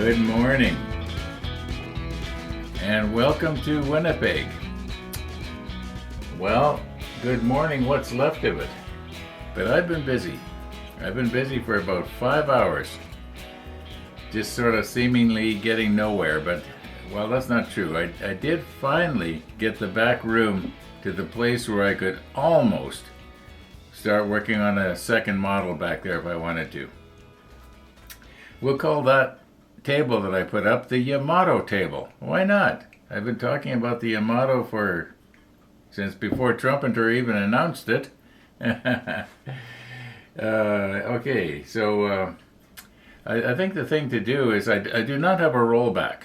Good morning, and welcome to Winnipeg. Well, good morning, what's left of it. But I've been busy. I've been busy for about 5 hours, just sort of seemingly getting nowhere, but, well, that's not true. I did finally get the back room to the place where I could almost start working on a second model back there if I wanted to. We'll call that table that I put up the Yamato table. Why not? I've been talking about the Yamato since before Trumpeter even announced it. Okay, so I think the thing to do is I do not have a rollback.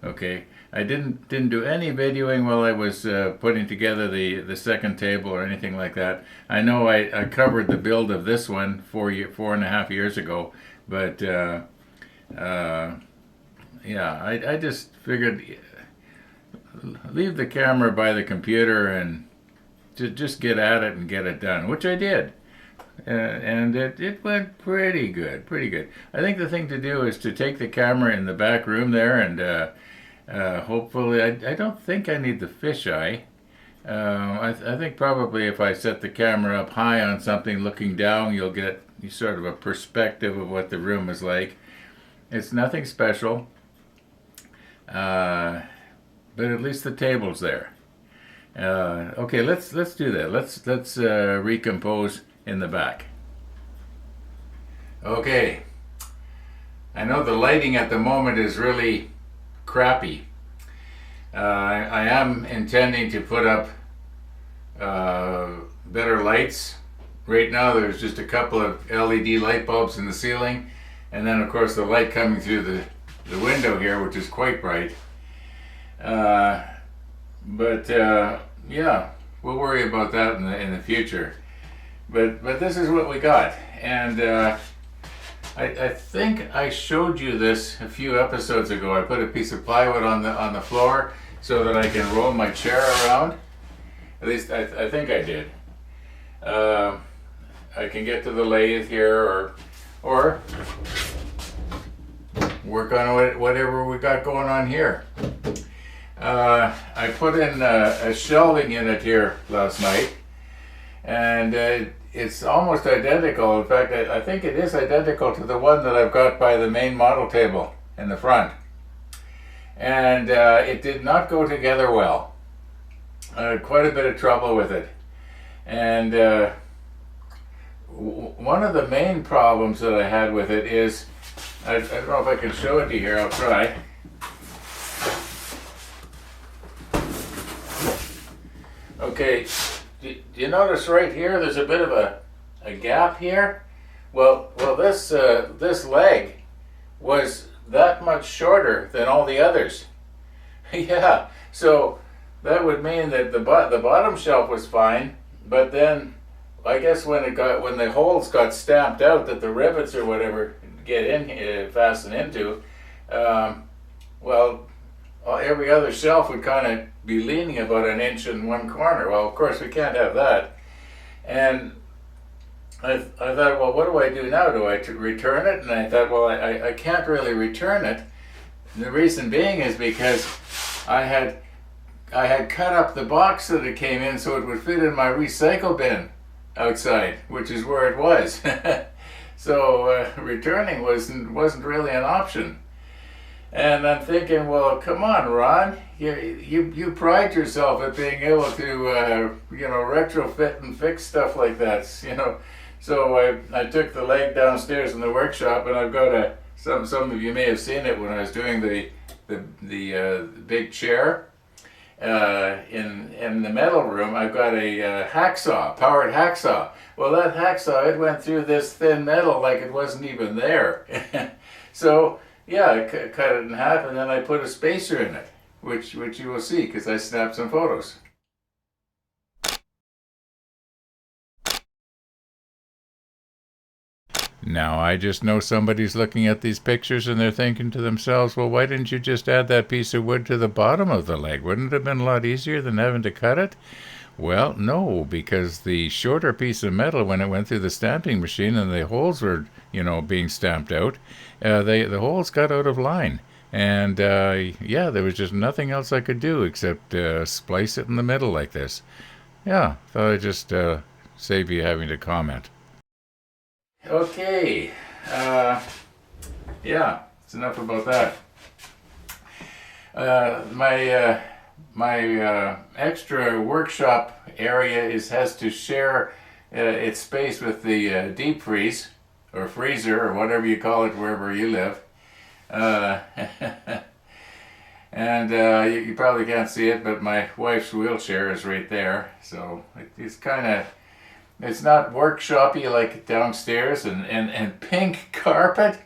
Okay, I didn't do any videoing while I was putting together the second table or anything like that. I know I covered the build of this one 4.5 years ago, but yeah, I just figured leave the camera by the computer and just get at it and get it done, which I did. And it went pretty good. I think the thing to do is to take the camera in the back room there and hopefully, I don't think I need the fisheye. I think probably if I set the camera up high on something looking down, you'll get sort of a perspective of what the room is like. It's nothing special, but at least the table's there. Okay, let's do that. Let's recompose in the back. Okay, I know the lighting at the moment is really crappy. I am intending to put up better lights. Right now there's just a couple of LED light bulbs in the ceiling, and then of course the light coming through the window here, which is quite bright. But yeah, we'll worry about that in the future. But this is what we got, and I think I showed you this a few episodes ago. I put a piece of plywood on the floor so that I can roll my chair around. At least I think I did. I can get to the lathe here, or work on whatever we got going on here. I put in a shelving unit here last night, and it's almost identical. In fact, I think it is identical to the one that I've got by the main model table in the front. And it did not go together well. I had quite a bit of trouble with it. And one of the main problems that I had with it is, I don't know if I can show it to you here, I'll try. Okay, do you notice right here there's a bit of a gap here? Well, this leg was that much shorter than all the others. Yeah, so that would mean that the bottom shelf was fine, but then I guess when the holes got stamped out that the rivets or whatever get in fasten into, well, every other shelf would kind of be leaning about an inch in one corner. Well, of course we can't have that. And I thought, well, what do I do now? Do I return it? And I thought, well, I can't really return it. And the reason being is because I had cut up the box that it came in so it would fit in my recycle bin outside, which is where it was. So returning wasn't really an option. And I'm thinking, well, come on, Ron, you pride yourself at being able to retrofit and fix stuff like that, So I took the leg downstairs in the workshop, and I've got some of you may have seen it when I was doing the big chair in the metal room. I've got a powered hacksaw. Well, that hacksaw, it went through this thin metal like it wasn't even there. So yeah, I cut it in half, and then I put a spacer in it, which you will see because I snapped some photos. Now, I just know somebody's looking at these pictures and they're thinking to themselves, well, why didn't you just add that piece of wood to the bottom of the leg? Wouldn't it have been a lot easier than having to cut it? Well, no, because the shorter piece of metal, when it went through the stamping machine and the holes were, being stamped out, the holes got out of line. And yeah, there was just nothing else I could do except splice it in the middle like this. Yeah, thought I'd just save you having to comment. Okay, yeah, it's enough about that. My extra workshop area has to share its space with the deep freeze or freezer or whatever you call it wherever you live. Uh, and you probably can't see it, but my wife's wheelchair is right there. So it's not workshoppy like downstairs and pink carpeting.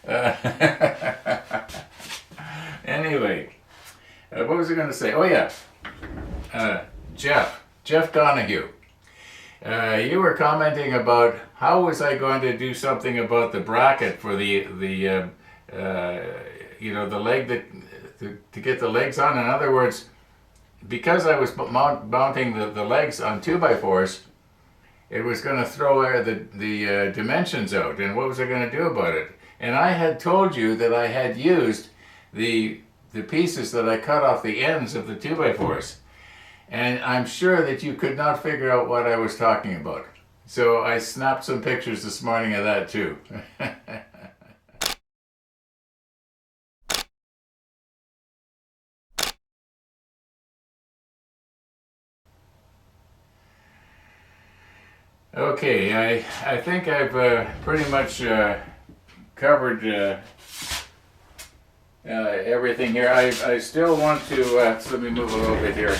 Uh, anyway, what was I going to say? Oh yeah, Jeff Donahue. You were commenting about how was I going to do something about the bracket for the leg to get the legs on. In other words, because I was mounting the legs on 2x4s, it was going to throw the dimensions out. And what was I going to do about it? And I had told you that I had used the pieces that I cut off the ends of the 2x4s. And I'm sure that you could not figure out what I was talking about. So I snapped some pictures this morning of that too. Okay, I think I've pretty much covered everything here. I still want to, so let me move a little bit here.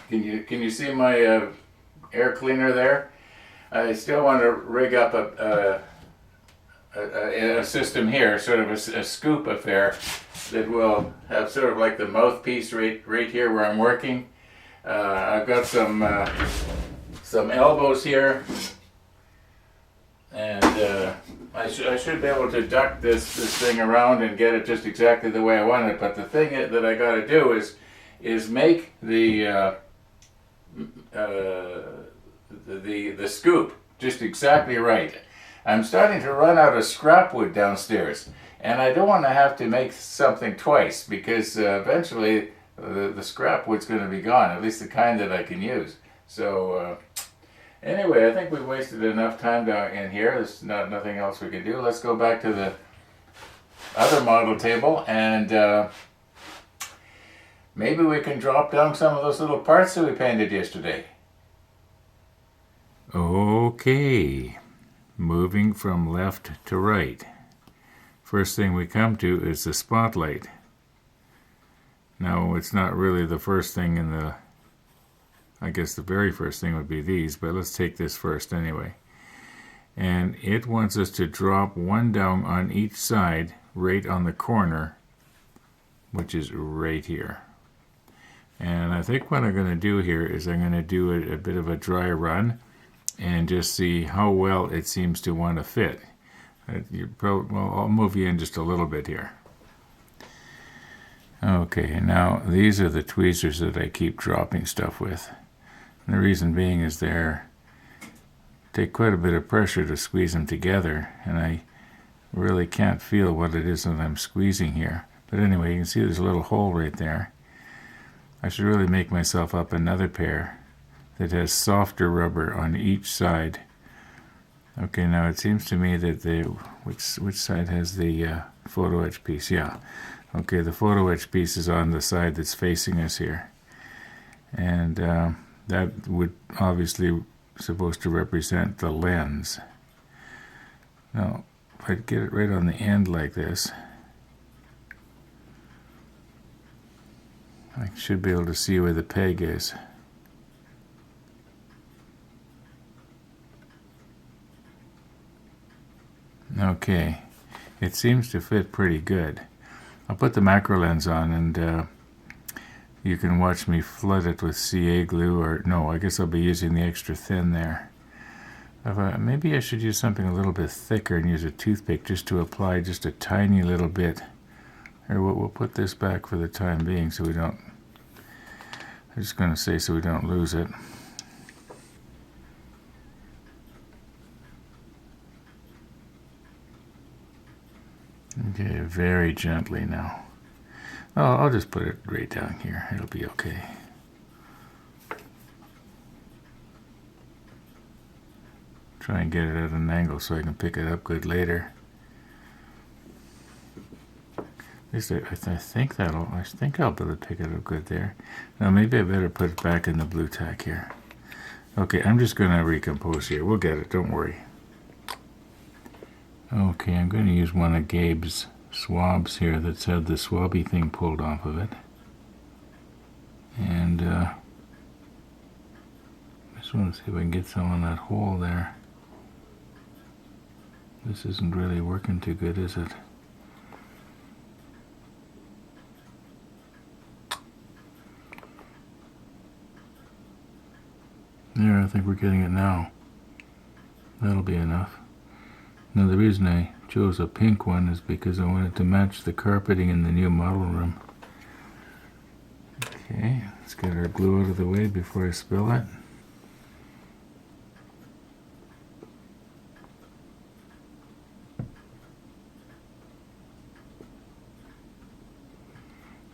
Can you see my air cleaner there? I still want to rig up a system here, sort of a scoop affair that will have sort of like the mouthpiece right here where I'm working. I've got some elbows here, and I should be able to duck this thing around and get it just exactly the way I want it. But the thing that I got to do is make the scoop just exactly right. I'm starting to run out of scrap wood downstairs, and I don't want to have to make something twice because eventually the scrap wood's going to be gone, at least the kind that I can use. So anyway, I think we've wasted enough time down in here. There's nothing else we can do. Let's go back to the other model table and maybe we can drop down some of those little parts that we painted yesterday. Okay, moving from left to right. First thing we come to is the spotlight. Now, it's not really the first thing I guess the very first thing would be these, but let's take this first anyway. And it wants us to drop one down on each side, right on the corner, which is right here. And I think what I'm going to do here is I'm going to do a bit of a dry run and just see how well it seems to want to fit. Well, I'll move you in just a little bit here. Okay, now these are the tweezers that I keep dropping stuff with. And the reason being is they take quite a bit of pressure to squeeze them together, and I really can't feel what it is that I'm squeezing here. But anyway, you can see there's a little hole right there. I should really make myself up another pair that has softer rubber on each side. Okay, now it seems to me that which side has the photo etch piece? Yeah. Okay, the photo etch piece is on the side that's facing us here. And that would obviously supposed to represent the lens. Now, if I get it right on the end like this, I should be able to see where the peg is. Okay, it seems to fit pretty good. I'll put the macro lens on and you can watch me flood it with CA glue, or no, I guess I'll be using the extra thin there. Maybe I should use something a little bit thicker and use a toothpick just to apply just a tiny little bit. Or we'll put this back for the time being so we don't just going to say so we don't lose it. Okay, very gently now. Oh, I'll just put it right down here. It'll be okay. Try and get it at an angle so I can pick it up good later. At least I think I'll be able to pick it up good there. Now maybe I better put it back in the blue tack here. Okay, I'm just going to recompose here. We'll get it, don't worry. Okay, I'm going to use one of Gabe's swabs here that's had the swabby thing pulled off of it. And just want to see if I can get some on that hole there. This isn't really working too good, is it? There, I think we're getting it now. That'll be enough. Now the reason I chose a pink one is because I wanted to match the carpeting in the new model room. Okay, let's get our glue out of the way before I spill it.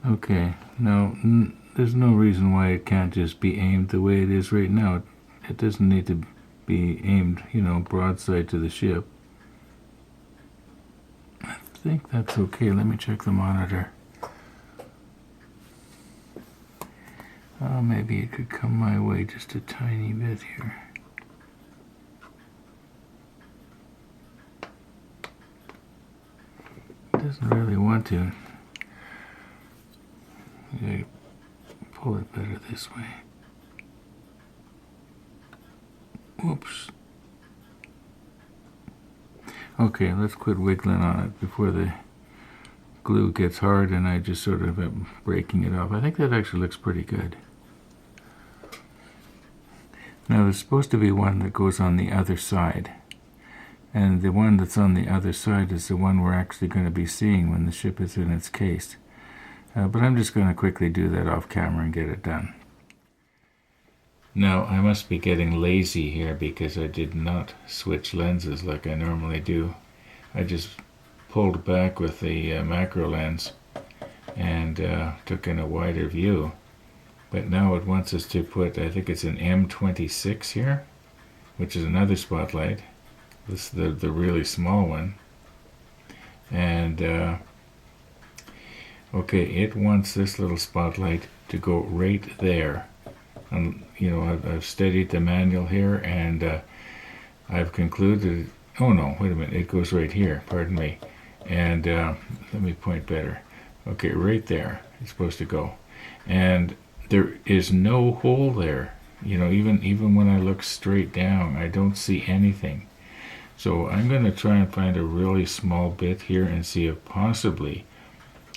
Okay, now there's no reason why it can't just be aimed the way it is right now. It doesn't need to be aimed, you know, broadside to the ship. I think that's okay. Let me check the monitor. Oh, maybe it could come my way just a tiny bit here. It doesn't really want to. I pull it better this way. Whoops. Okay, let's quit wiggling on it before the glue gets hard and I just sort of am breaking it off. I think that actually looks pretty good. Now there's supposed to be one that goes on the other side. And the one that's on the other side is the one we're actually going to be seeing when the ship is in its case. But I'm just going to quickly do that off camera and get it done. Now, I must be getting lazy here because I did not switch lenses like I normally do. I just pulled back with the macro lens and took in a wider view. But now it wants us to put, I think it's an M26 here, which is another spotlight. This is the really small one. And, okay, it wants this little spotlight to go right there. And, you know, I've studied the manual here, and I've concluded, oh no, wait a minute, it goes right here, pardon me. And let me point better. Okay, right there, it's supposed to go. And there is no hole there. You know, even when I look straight down, I don't see anything. So I'm going to try and find a really small bit here and see if possibly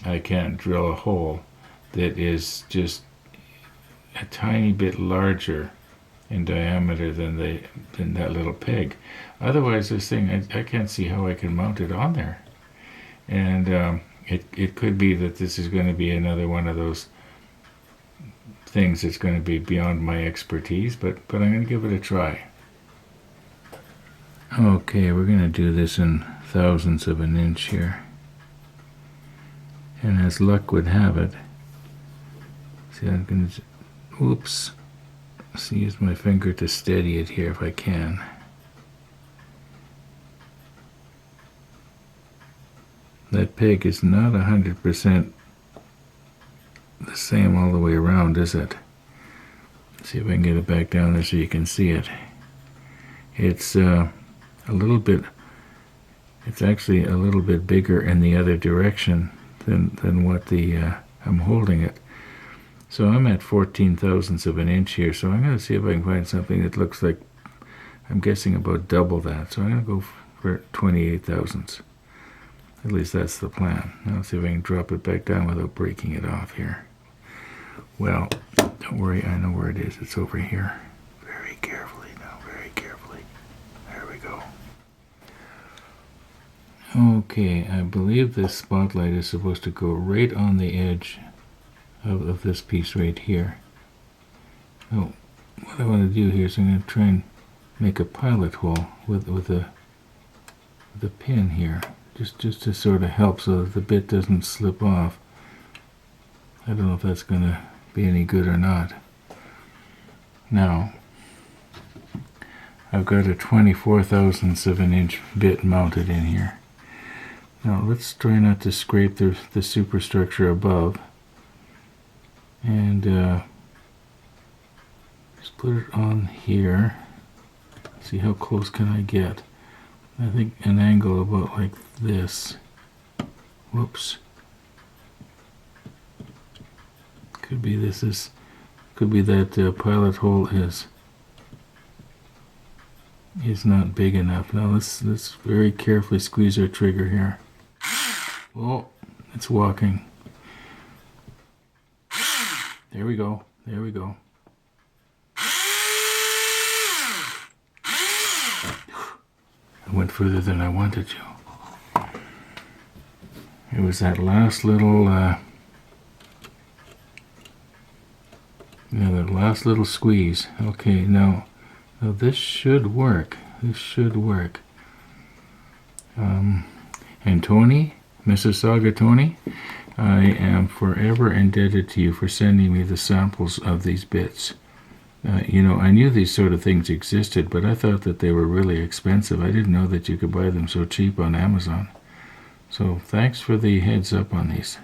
I can't drill a hole that is just a tiny bit larger in diameter than that little peg. Otherwise, this thing, I can't see how I can mount it on there. And it could be that this is going to be another one of those things that's going to be beyond my expertise, but I'm going to give it a try. Okay, we're going to do this in thousandths of an inch here. And as luck would have it, see, I'm going to, whoops, let's use my finger to steady it here if I can. That peg is not 100% the same all the way around, is it? Let's see if I can get it back down there so you can see it. It's a little bit, it's actually a little bit bigger in the other direction than what I'm holding it. So I'm at 14 thousandths of an inch here, so I'm going to see if I can find something that looks like, I'm guessing about double that. So I'm going to go for 28 thousandths. At least that's the plan. Now let's see if I can drop it back down without breaking it off here. Well, don't worry, I know where it is. It's over here. Very carefully now, very carefully. There we go. Okay, I believe this spotlight is supposed to go right on the edge of this piece right here. Oh, what I want to do here is I'm going to try and make a pilot hole with the pin here, just to sort of help so that the bit doesn't slip off. I don't know if that's going to be any good or not. Now, I've got a 24 thousandths of an inch bit mounted in here. Now let's try not to scrape the superstructure above, and just put it on here. See how close can I get. I think an angle about like this. Whoops. Could be could be that pilot hole is not big enough. Now let's very carefully squeeze our trigger here. Oh, it's walking. There we go. There we go. I went further than I wanted to. It was that last little that last little squeeze. Okay, now this should work. This should work. And Tony, Mississauga Tony, I am forever indebted to you for sending me the samples of these bits. You know, I knew these sort of things existed, but I thought that they were really expensive. I didn't know that you could buy them so cheap on Amazon. So thanks for the heads up on these.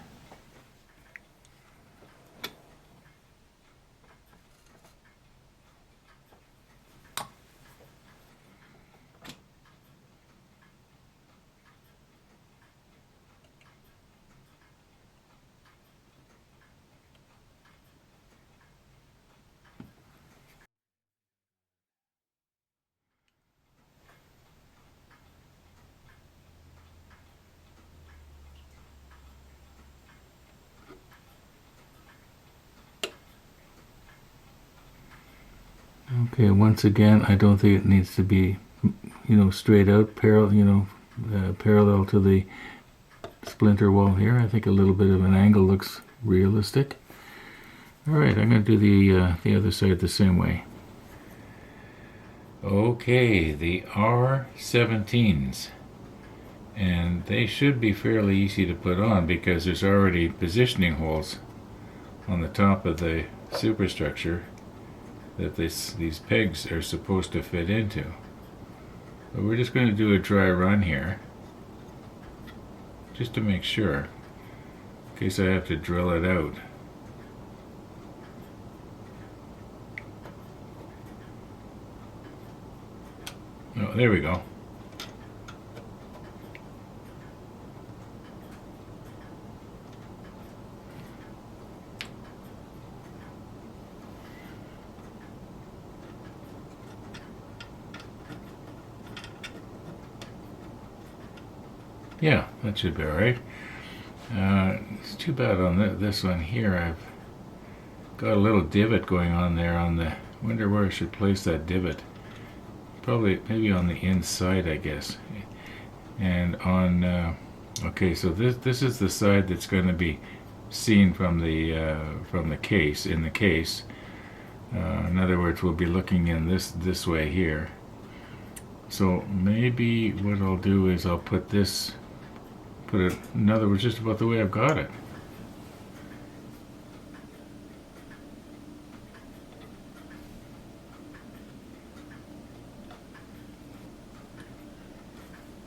Okay, once again, I don't think it needs to be, you know, straight out, parallel to the splinter wall here. I think a little bit of an angle looks realistic. All right, I'm going to do the other side the same way. Okay, the R17s, and they should be fairly easy to put on because there's already positioning holes on the top of the superstructure that these pegs are supposed to fit into. But we're just going to do a dry run here, just to make sure, in case I have to drill it out. Oh, there we go. Yeah, that should be alright. It's too bad on this one here. I've got a little divot going on there on the... wonder where I should place that divot. Probably, maybe on the inside, I guess. And on... okay, so this is the side that's going to be seen from the case, in the case. In other words, we'll be looking in this way here. So maybe what I'll do is I'll put it, in other words, just about the way I've got it.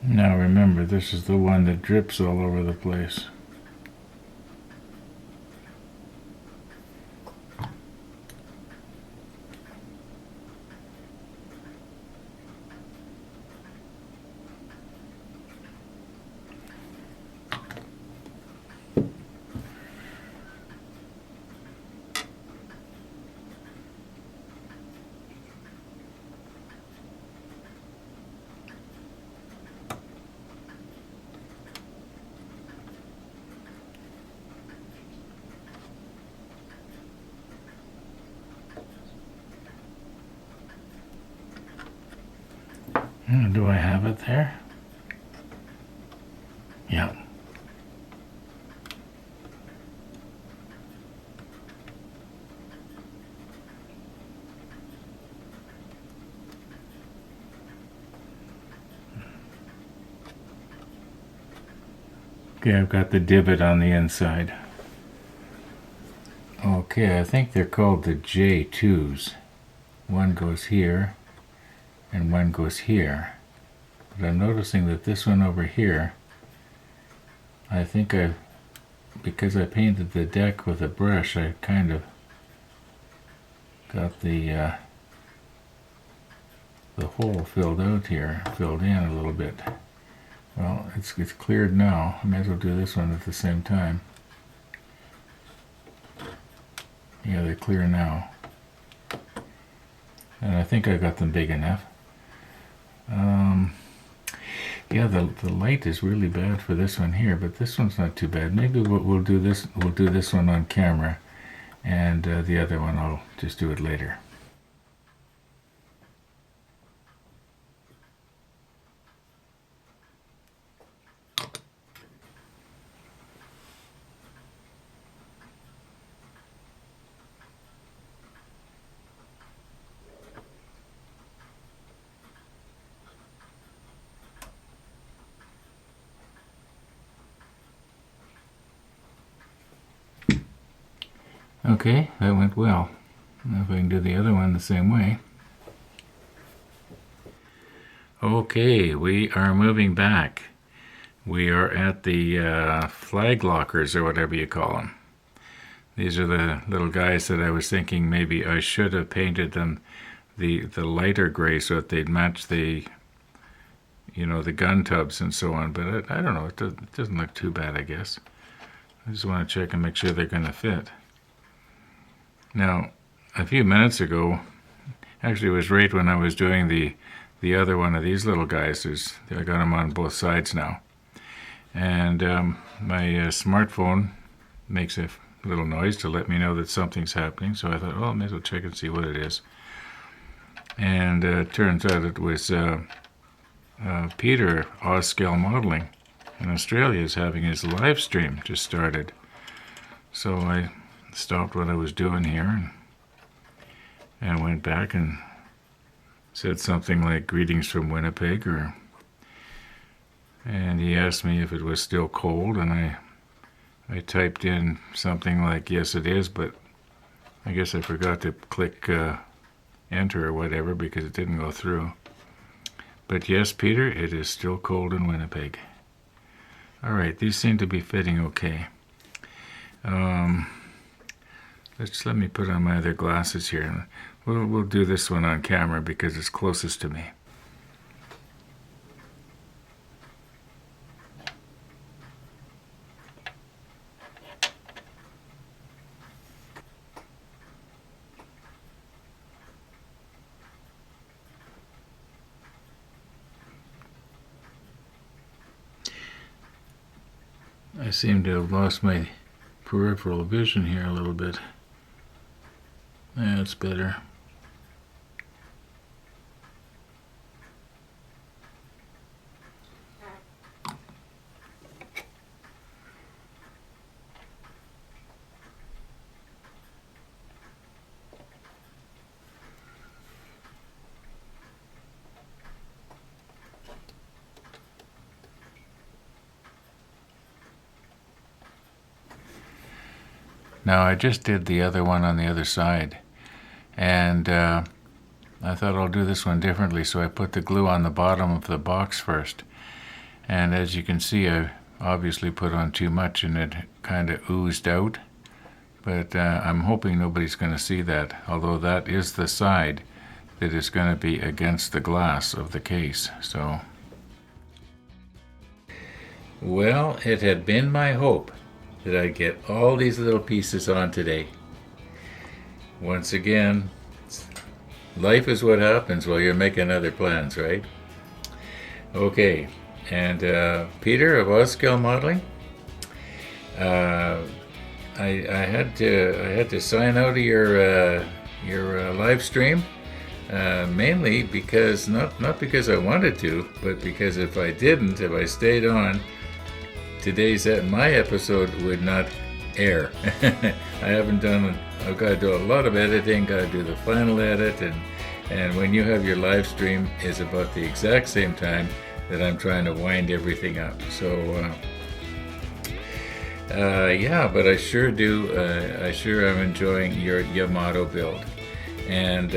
Now remember, this is the one that drips all over the place. Do I have it there? Yeah. Okay, I've got the divot on the inside. Okay, I think they're called the J2s. One goes here, and one goes here. But I'm noticing that this one over here, I think because I painted the deck with a brush, I kind of got the hole filled in a little bit. Well, it's cleared now. I might as well do this one at the same time. Yeah, they're clear now. And I think I got them big enough. Yeah, the light is really bad for this one here, but this one's not too bad. Maybe we'll do this. We'll do this one on camera, and the other one I'll just do it later. Okay, that went well. Now if I can do the other one the same way. Okay, we are moving back. We are at the flag lockers, or whatever you call them. These are the little guys that I was thinking maybe I should have painted them the lighter gray so that they'd match the, the gun tubs and so on. But I don't know, it doesn't look too bad, I guess. I just want to check and make sure they're going to fit. Now, a few minutes ago, actually it was right when I was doing the other one of these little guys. I got them on both sides now. And my smartphone makes a little noise to let me know that something's happening. So I thought, I may as well check and see what it is. And it turns out it was Peter, Oscale Modeling in Australia, is having his live stream just started. So I stopped what I was doing here and went back and said something like greetings from Winnipeg, and he asked me if it was still cold, and I typed in something like yes it is, but I guess I forgot to click enter or whatever because it didn't go through. But yes, Peter, it is still cold in Winnipeg. Alright, these seem to be fitting okay. Let me put on my other glasses here. We'll do this one on camera because it's closest to me. I seem to have lost my peripheral vision here a little bit. That's better. Now I just did the other one on the other side, and I thought I'll do this one differently, so I put the glue on the bottom of the box first. And as you can see, I obviously put on too much and it kind of oozed out, but I'm hoping nobody's going to see that, although that is the side that is going to be against the glass of the case. So, well, it had been my hope that I'd get all these little pieces on today. Once again, life is what happens while you're making other plans, right? Okay, and Peter of Oscale Modeling, I had to sign out of your live stream, mainly because not because I wanted to, but because if I stayed on, my episode would not air. I've got to do a lot of editing, got to do the final edit, and when you have your live stream is about the exact same time that I'm trying to wind everything up. So Yeah, but I sure do. I sure am enjoying your Yamato build, and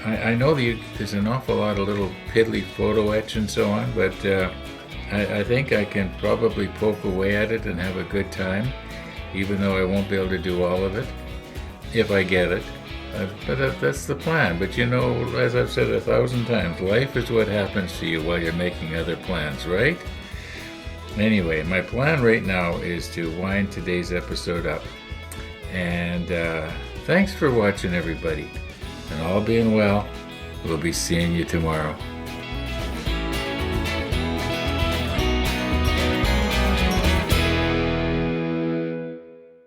I know there's an awful lot of little piddly photo etch and so on, but I think I can probably poke away at it and have a good time, even though I won't be able to do all of it if I get it. But that's the plan. But as I've said 1,000 times, life is what happens to you while you're making other plans, right? Anyway, my plan right now is to wind today's episode up. And thanks for watching, everybody. And all being well, we'll be seeing you tomorrow.